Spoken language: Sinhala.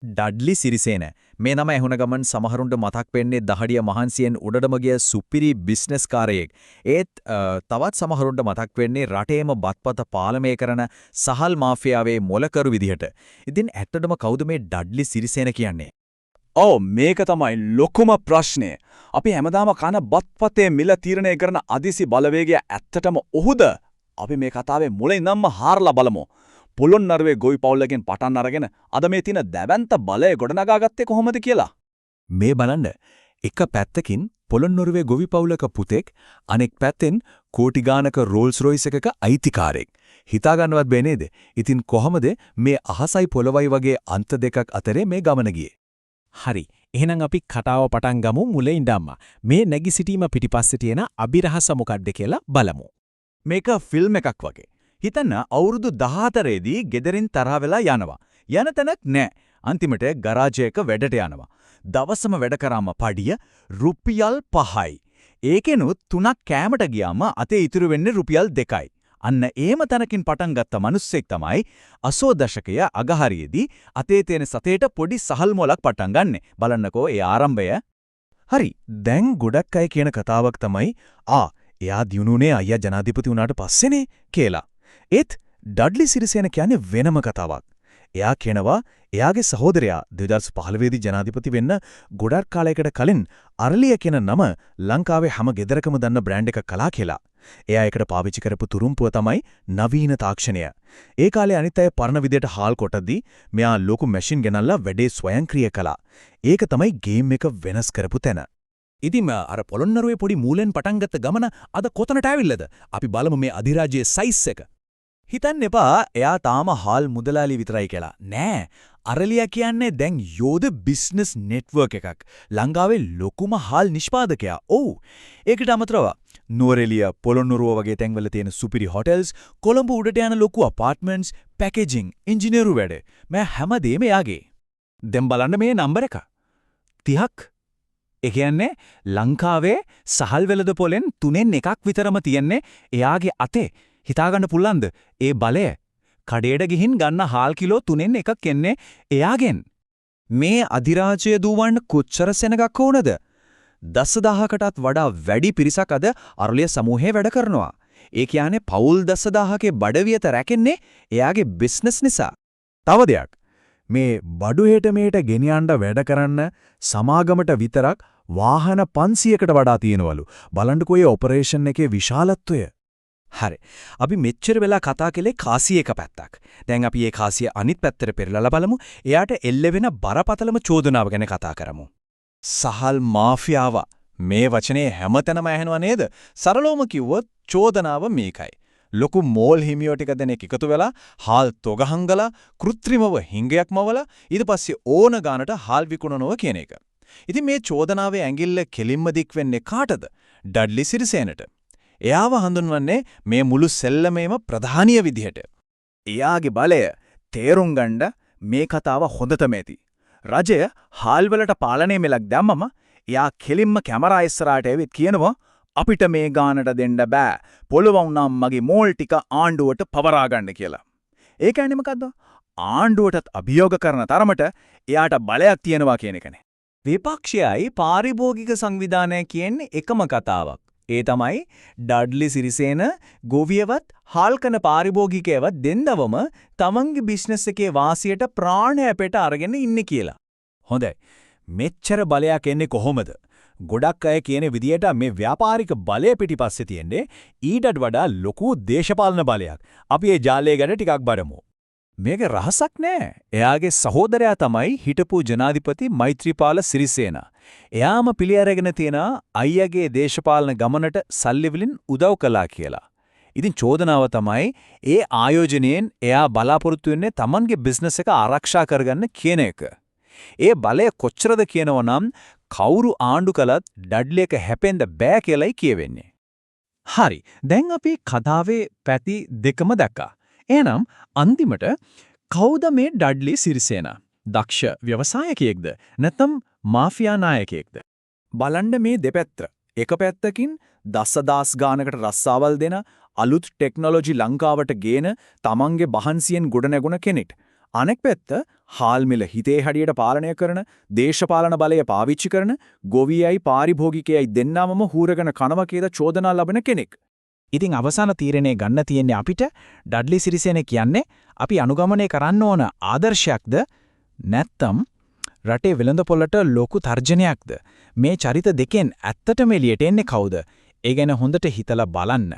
ඩඩ්ලි සිරිසේන මේ නම ඇහුණ ගමන් සමහරුන්ට මතක් වෙන්නේ දහඩිය මහන්සියෙන් උඩටම ගිය සුපිරි බිස්නස් කාරයෙක්. ඒත් තවත් සමහරුන්ට මතක් වෙන්නේ රටේම බත්පත පාලනය කරන සහල් මාෆියාවේ මොලකරු විදිහට. ඉතින් ඇත්තටම කවුද මේ ඩඩ්ලි සිරිසේන කියන්නේ? මේක තමයි ලොකුම ප්‍රශ්නේ. අපි හැමදාම කන බත්පතේ මිල තීරණය කරන අදිසි බලවේගය ඇත්තටම ඔහුද? අපි මේ කතාවේ මුලින් ඉඳන්ම හාරලා බලමු. පොළොන්නරුවේ ගොවි පවුලකින් පටන් අරගෙන අද මේ තියෙන දැවැන්ත බලය ගොඩනගාගත්තේ කොහොමද කියලා. මේ බලන්න එක පැත්තකින් පොළොන්නරුවේ ගොවි පවුලක පුතෙක් අනෙක් පැත්තෙන් කෝටි ගානක රෝල්ස් රොයිස් එකක අයිතිකාරයෙක්. හිතා ගන්නවත් බෑ නේද? ඉතින් කොහොමද මේ අහසයි පොළවයි වගේ අන්ත දෙකක් අතරේ මේ ගමන ගියේ? හරි. එහෙනම් අපි කතාව පටන් ගමු මුලින් ඉඳන්ම. මේ නැගී සිටීම පිටිපස්සේ තියෙන අභිරහස මොකක්ද කියලා බලමු. මේක ෆිල්ම් එකක් වගේ. හිතන්න අවුරුදු 14 දී ගෙදරින් තරහ වෙලා යනවා. යන තැනක් නැහැ. අන්තිමට ගරාජයක වැඩට යනවා. දවසම වැඩ කරාම පඩිය රුපියල් 5යි. ඒකෙනුත් 3ක් කෑමට ගියාම අතේ ඉතුරු වෙන්නේ රුපියල් 2යි. අන්න ඒම තැනකින් පටන් ගත්ත මිනිස්සෙක් තමයි 80 දශකයේ අගහරියේදී අතේ තියෙන සතේට පොඩි සහල් මොලක් පටන් ගන්නෙ. බලන්නකෝ ඒ ආරම්භය. හරි. දැන් ගොඩක් අය කියන කතාවක් තමයි එයා දිනුනේ අයියා ජනාධිපති වුණාට පස්සේනේ කියලා. ඒත් ඩඩ්ලි සිරිසේන කියන්නේ වෙනම කතාවක්. එයා කියනවා එයාගේ සහෝදරයා 2015 දී ජනාධිපති වෙන්න ගොඩක් කාලයකට කලින් අරලිය කියන නම ලංකාවේ හැම ගෙදරකම දන්න බ්‍රෑන්ඩ් එකක් කළා කියලා. එයා ඒකට පාවිච්චි කරපු තුරුම්පුව තමයි නවීන තාක්ෂණය. ඒ කාලේ අනිත් අය පරණ විදියට හාල් කොටද්දී මෙයා ලොකු මැෂින් ගෙනල්ලා වැඩේ ස්වයංක්‍රීය කළා. ඒක තමයි ගේම් එක වෙනස් කරපු තැන. ඉතින් අර පොළොන්නරුවේ පොඩි මූලෙන් පටන් ගත්ත ගමන අද කොතනට ආවිල්ලද? අපි බලමු මේ අධිරාජ්‍යයේ සයිස් එක. හිතන්න එපා එයා තාම හාල් මුදලාලි විතරයි කියලා. නෑ. අරලියා කියන්නේ දැන් යෝධ බිස්නස් නෙට්වර්ක් එකක්. ලංකාවේ ලොකුම හාල් නිෂ්පාදකයා. ඔව්. ඒකට අමතරව නුවරඑළිය, පොළොන්නරුව වගේ තැන්වල තියෙන සුපිරි හොටෙල්ස්, කොළඹ උඩට යන ලොකු අපාර්ට්මන්ට්ස්, පැකේජින්, ඉංජිනේරු වැඩ. මේ හැමදේම එයාගේ. දැන් බලන්න මේ නම්බර එක. 30ක්. ඒ කියන්නේ ලංකාවේ සහල් වෙළඳ පොලෙන් 3න් එකක් විතරම තියන්නේ එයාගේ අතේ. හිතාගන්න පුළුවන්ද? ඒ බලය. කඩේට ගිහින් ගන්න හාල් කිලෝ 3න් එකක් එන්නේ එයාගෙන්. මේ අධිරාජ්‍ය දුවන්න කොච්චර සෙනගක් වුණද? 10000කටත් වඩා වැඩි පිරිසක් අද අරලිය සමූහයේ වැඩ කරනවා. ඒ කියන්නේ පවුල් 10000කේ බඩවියත රැකෙන්නේ එයාගේ බිස්නස් නිසා. තව දෙයක්. මේ බඩු හෙට මේට ගෙනියන්න වැඩ කරන්න සමාගමට විතරක් වාහන 500කට වඩා තියෙනවලු. බලන්නකෝ මේ ඔපරේෂන් එකේ විශාලත්වය. හරි. අපි මෙච්චර වෙලා කතා කළේ කාසිය එක පැත්තක්. දැන් අපි මේ කාසිය අනිත් පැත්තට පෙරලලා බලමු. එයාට එල්ල වෙන බරපතලම චෝදනාව ගැන කතා කරමු. සහල් මාෆියාව. මේ වචනේ හැමතැනම ඇහෙනවා නේද? සරලවම කිව්වොත් චෝදනාව මේකයි. ලොකු මෝල් හිමියෝ ටික දෙනෙක් එකතු වෙලා හාල් තොග හංගලා කෘත්‍රිමව හිඟයක් මවලා ඊට පස්සේ ඕන ගානට හාල් විකුණනවා කියන එක. ඉතින් මේ චෝදනාවේ ඇඟිල්ල කෙලින්ම දික් වෙන්නේ කාටද? ඩඩ්ලි සිරිසේනට. එයාව හඳුන්වන්නේ මේ මුළු සෙල්ලමේම ප්‍රධානීය විදිහට. එයාගේ බලය තේරුම් ගන්න මේ කතාව හොඳටම ඇති. රජය හාල් වලට පාලනය මෙලක් දැම්මම එයා කෙලින්ම කැමරා ඉස්සරහට ඇවිත් කියනවා අපිට මේ ගානට දෙන්න බෑ. පොළව වුණාම මගේ මෝල් ටික ආණ්ඩුවට පවරා ගන්න කියලා. ඒ කියන්නේ මොකද්ද? ආණ්ඩුවටත් අභියෝග කරන තරමට එයාට බලයක් තියෙනවා කියන එකනේ. විපක්ෂයයි පාරිභෝගික සංවිධානය කියන්නේ එකම කතාවක්. ඒ තමයි ඩඩ්ලි සිරිසේන ගොවියවත් හාල්කන පාරිභෝගිකයවත් දෙන්නවම තමන්ගේ බිස්නස් එකේ වාසියට ප්‍රාණ අපේට අරගෙන ඉන්නේ කියලා. හොඳයි. මෙච්චර බලයක් එන්නේ කොහොමද? ගොඩක් අය කියන විදියට මේ ව්‍යාපාරික බලය පිටිපස්සේ තියෙන්නේ ඊටත් වඩා ලොකු දේශපාලන බලයක්. අපි ඒ ජාලය ගැන ටිකක් බලමු. මේක රහසක් නෑ. එයාගේ සහෝදරයා තමයි හිටපු ජනාධිපති මෛත්‍රීපාල සිරිසේන. එයාම පිළි අරගෙන තියෙන අයියාගේ දේශපාලන ගමනට සල්ලි වලින් උදව් කළා කියලා. ඉතින් චෝදනාව තමයි ඒ ආයෝජනයෙන් එයා බලාපොරොත්තු වෙන්නේ Tamanගේ බිස්නස් එක ආරක්ෂා කරගන්න කියන එක. ඒ බලය කොච්චරද කියනවනම් කවුරු ආණ්ඩු කළත් ඩඩ්ලි එක හැපෙන්න බෑ කියලායි කියවෙන්නේ. හරි. දැන් අපි කතාවේ පැති දෙකම දැක්කා. එහෙනම් අන්තිමට කවුද මේ ඩඩ්ලි සිරිසේන? දක්ෂ ව්‍යවසායකයෙක්ද නැත්නම් මාෆියා නායකයෙක්ද? බලන්න මේ දෙපැත්ත. එක පැත්තකින් දසදහස් ගානකට රස්සාවල් දෙන අලුත් ටෙක්නොලොජි ලංකාවට ගේන තමන්ගේ බහන්සියෙන් ගොඩනැගුණ කෙනෙක්. අනෙක් පැත්ත හාල් මිල හිතේ හැඩියට පාලනය කරන, දේශපාලන බලය පාවිච්චි කරන, ගොවියයි පාරිභෝගිකයයි දෙන්නාමම හූරගෙන කනවා කියලා චෝදනා ලබන කෙනෙක්. ඉතින් අවසාන තීරණය ගන්න තියෙන්නේ අපිට. ඩඩ්ලි සිරිසේන කියන්නේ අපි අනුගමනය කරන්න ඕන ආදර්ශයක්ද නැත්නම් රටේ වෙළඳපොළට ලොකු තර්ජනයක්ද? මේ චරිත දෙකෙන් ඇත්තටම එළියට එන්නේ කවුද? ඒ ගැන හොඳට හිතලා බලන්න.